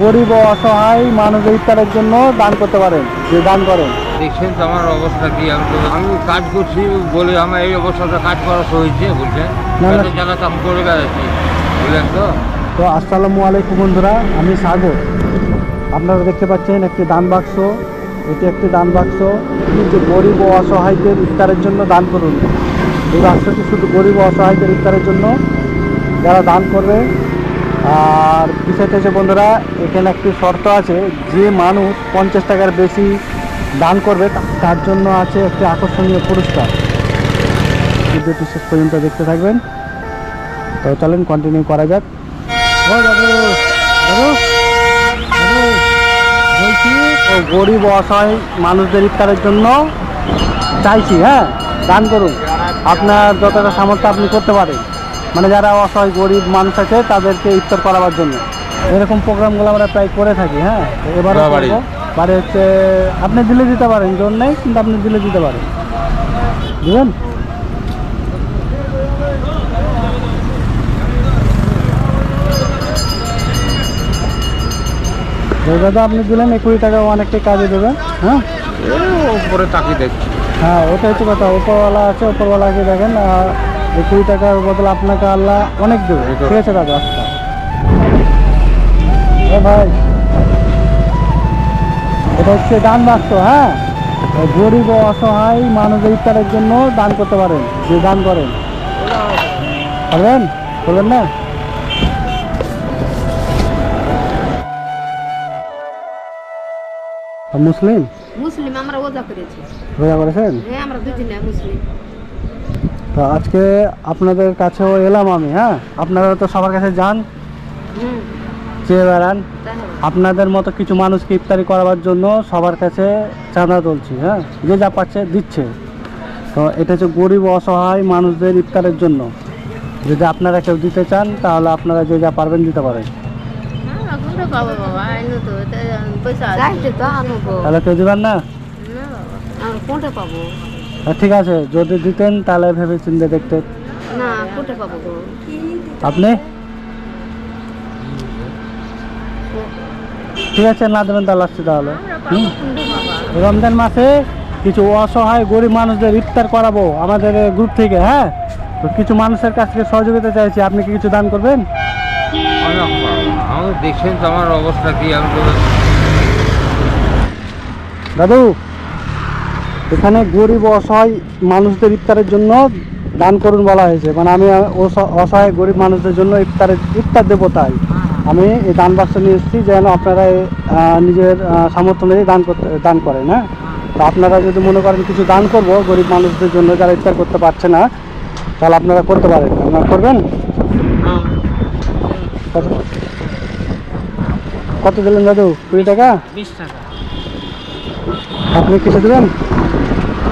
গরিব ও অসহায় মানুষের ইফতারের জন্য দান করতে পারেন, যে দান করেন। দেখছেন তো আমার অবস্থা কি, আমি কাজ করছি বলে আমার এই অবস্থাটা কাজ করা হয়েছে বলছেন, না, না। জানা তো আমি করে বেড়াচ্ছি বুঝলেন তো। তো আসসালামু আলাইকুম বন্ধুরা, আমি সাগর। আপনারা দেখতে পাচ্ছেন একটি দান বাক্স। এটি একটি দান বাক্স, যে গরিব ও অসহায়দের ইফতারের জন্য দান করুন। এই বাক্সটি শুধু গরিব ও অসহায়দের ইফতারের জন্য, যারা দান করবে। আর বিষয়টা হচ্ছে বন্ধুরা, এখানে একটি শর্ত আছে, যে মানুষ 50 টাকার বেশি দান করবে তার জন্য আছে একটি আকর্ষণীয় পুরস্কার। ভিডিওটি শেষ পর্যন্ত দেখতে থাকবেন। তো চলেন কন্টিনিউ করা যাক। ও দাদু, দাদু, দাদু, বলছি গরিব ও অসহায় মানুষদের ইফতারের জন্য চাইছি, হ্যাঁ, দান করুন। আপনার যতটা সামর্থ্য আপনি করতে পারেন, মানে যারা অসহায় গরিব মানুষ আছে তাদেরকে ইফতার করাবার জন্য। এরকম প্রোগ্রামগুলো আমরা প্রায় করে থাকি। হ্যাঁ, এবারে বাড়ি হচ্ছে আপনি দিলে দিতে পারেন, জোর নেই, কিন্তু আপনি দিলে দিতে পারেন, বুঝলেন। দাদা আপনি দিলেন 20 টাকা, অনেকটাই কাজে দেবে। হ্যাঁ, উপরে তাকিয়ে দেখছি। হ্যাঁ, ওটা হচ্ছে কথা। ওপরওয়ালা আছে, ওপরওয়ালাকে দেখেন। আর 20 টাকার বদলে আপনাকে আল্লাহ অনেক দেবে। ঠিক আছে দাদা, আচ্ছা। ভাই, এটা হচ্ছে দান বাক্স। হ্যাঁ, গরিব ও অসহায় মানুষের ইফতারের জন্য দান করতে পারেন, যে দান করেন। পারবেন? করবেন না? মুসলিম মুসলিম আমরা রোজা করেছি। রোজা করেছেন? হ্যাঁ, আমরা দুজনে মুসলিম। তো আজকে আপনাদের কাছেও এলাম আমি। হ্যাঁ, আপনারা তো সবার কাছে যান, চেয়ে বেড়ান। আপনাদের মতো কিছু মানুষকে ইফতারি করাবার জন্য সবার কাছে চাঁদা তুলছি। হ্যাঁ, যে যা পাচ্ছে দিচ্ছে। তো এটা হচ্ছে গরিব অসহায় মানুষদের ইফতারের জন্য। যদি আপনারা কেউ দিতে চান তাহলে আপনারা যে যা পারবেন দিতে পারেন। তাহলে কেউ দিবেন না? কোনটা পাবো? ঠিক আছে, যদি দিতেন তাহলে ভেবে চিন্তে দেখতে। না, কোনটা পাবো গো? আপনি ঠিক আছে, না দেবেন তাহলে আসছি। তাহলে রমজান মাসে কিছু অসহায় গরিব মানুষদের ইফতার করাবো আমাদের গ্রুপ থেকে। হ্যাঁ, তো কিছু মানুষের কাছ থেকে সহযোগিতা চাইছি। আপনি কি কিছু দান করবেন? আমি দেখছেন তো আমার অবস্থা কি, আমি দাদু, এখানে গরিব ও অসহায় মানুষদের ইফতারের জন্য দান করুন বলা হয়েছে। মানে আমি অসহায় গরিব মানুষদের জন্য ইফতার দেবো, তাই আমি এই দান বাক্স নিয়ে এসেছি, যেন আপনারা নিজের সামর্থ্য অনুযায়ী দান করেন। হ্যাঁ, তো আপনারা যদি মনে করেন কিছু দান করব গরিব মানুষদের জন্য যারা ইফতার করতে পারছে না, তাহলে আপনারা করতে পারেন। আপনারা করবেন? কত দিলেন দাদু? 20 টাকা? 20 টাকা। আপনি কিছু দেবেন?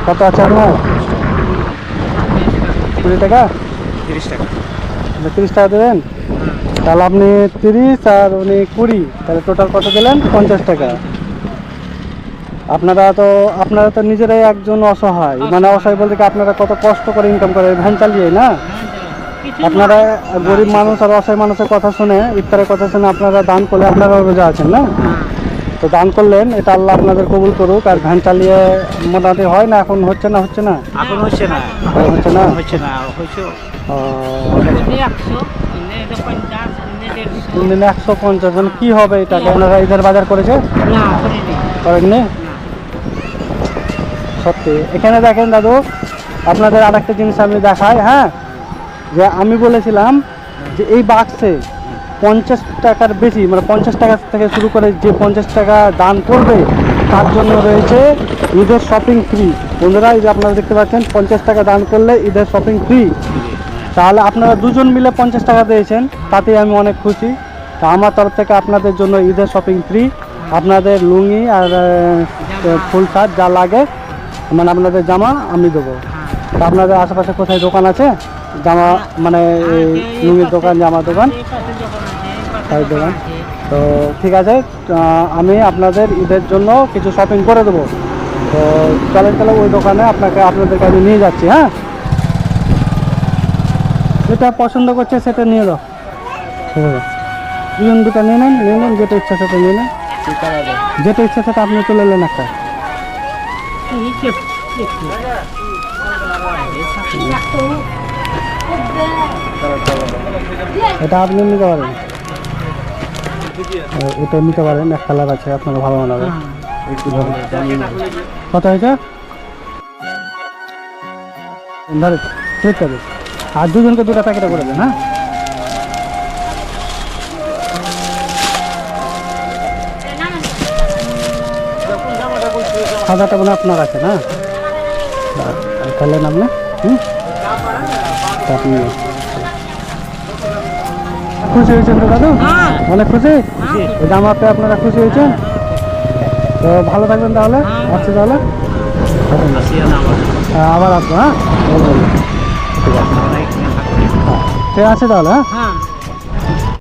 কত আছে আপনার? 20 টাকা? 30 টাকা। 30 টাকা দেবেন? তাহলে আপনি 30 আর উনি 20, তাহলে টোটাল কত দিলেন? 50 টাকা। আপনারা তো নিজেরাই একজন অসহায়। মানে অসহায় বলতে কি, আপনারা কত কষ্ট করে ইনকাম করে ভ্যান চালিয়ে না। আপনারা গরিব মানুষ আর অসহায় মানুষের কথা শুনে, ইফতারের কথা শুনে আপনারা দান করলে আপনারা রোজা আছেন না। তো দান করলেন, এটা আল্লাহ আপনাদের কবুল করুক। আর ভ্যান চালিয়ে মোটামুটি হয় না, এখন হচ্ছে না? হচ্ছে না, এখন হচ্ছে না, হচ্ছে না, হচ্ছে না, হচ্ছে তিন দিনে 150। মানে কি হবে এটা? আপনারা ঈদের বাজার করেছে? করেননি? সত্যি। এখানে দেখেন দাদু, আপনাদের আর একটা জিনিস আমি দেখাই। হ্যাঁ, যে আমি বলেছিলাম যে এই বাক্সে 50 টাকার বেশি, মানে 50 টাকা থেকে শুরু করে যে 50 টাকা দান করবে তার জন্য রয়েছে ঈদের শপিং ফ্রি। বন্ধুরা, এই যে আপনারা দেখতে পাচ্ছেন, 50 টাকা দান করলে ঈদের শপিং ফ্রি। তাহলে আপনারা দুজন মিলে 50 টাকা দিয়েছেন, তাতেই আমি অনেক খুশি। তা আমার তরফ থেকে আপনাদের জন্য ঈদের শপিং ফ্রি। আপনাদের লুঙ্গি আর ফুল শার্ট যা লাগে, মানে আপনাদের জামা আমি দেবো। তা আপনাদের আশেপাশে কোথায় দোকান আছে জামা, মানে লুঙ্গির দোকান, জামা দোকান, তাই দোকান? তো ঠিক আছে, আমি আপনাদের ঈদের জন্য কিছু শপিং করে দেবো। তো চলেন তাহলে ওই দোকানে আপনাদের কাছে নিয়ে যাচ্ছি। হ্যাঁ, যেটা পছন্দ করছে সেটা নিয়ে দাও। ঠিক আছে। দুজন দুটো নিয়ে নেন যেটা ইচ্ছা সেটা নিয়ে নেন, যেটা ইচ্ছা সেটা আপনি তুলে নেন একটা। এটা আপনি নিতে পারেন, এটা নিতে পারেন, এক কালার আছে আপনার ভালো মানাবে। কত হয়েছে ধরে ঠিক আছে, আর দুজনকে দুটো প্যাকেটে করে দেন। হ্যাঁ সাদাটা মানে আপনার আছে না, তাহলে নাম না। আপনি খুশি হয়েছেন তো দাদু? অনেক খুশি, এই জামা পেয়ে আপনারা খুশি হয়েছেন তো? ভালো থাকবেন তাহলে, আসছি তাহলে, আবার আসবো। হ্যাঁ ঠিক আছে, ঠিক আছে তাহলে। হ্যাঁ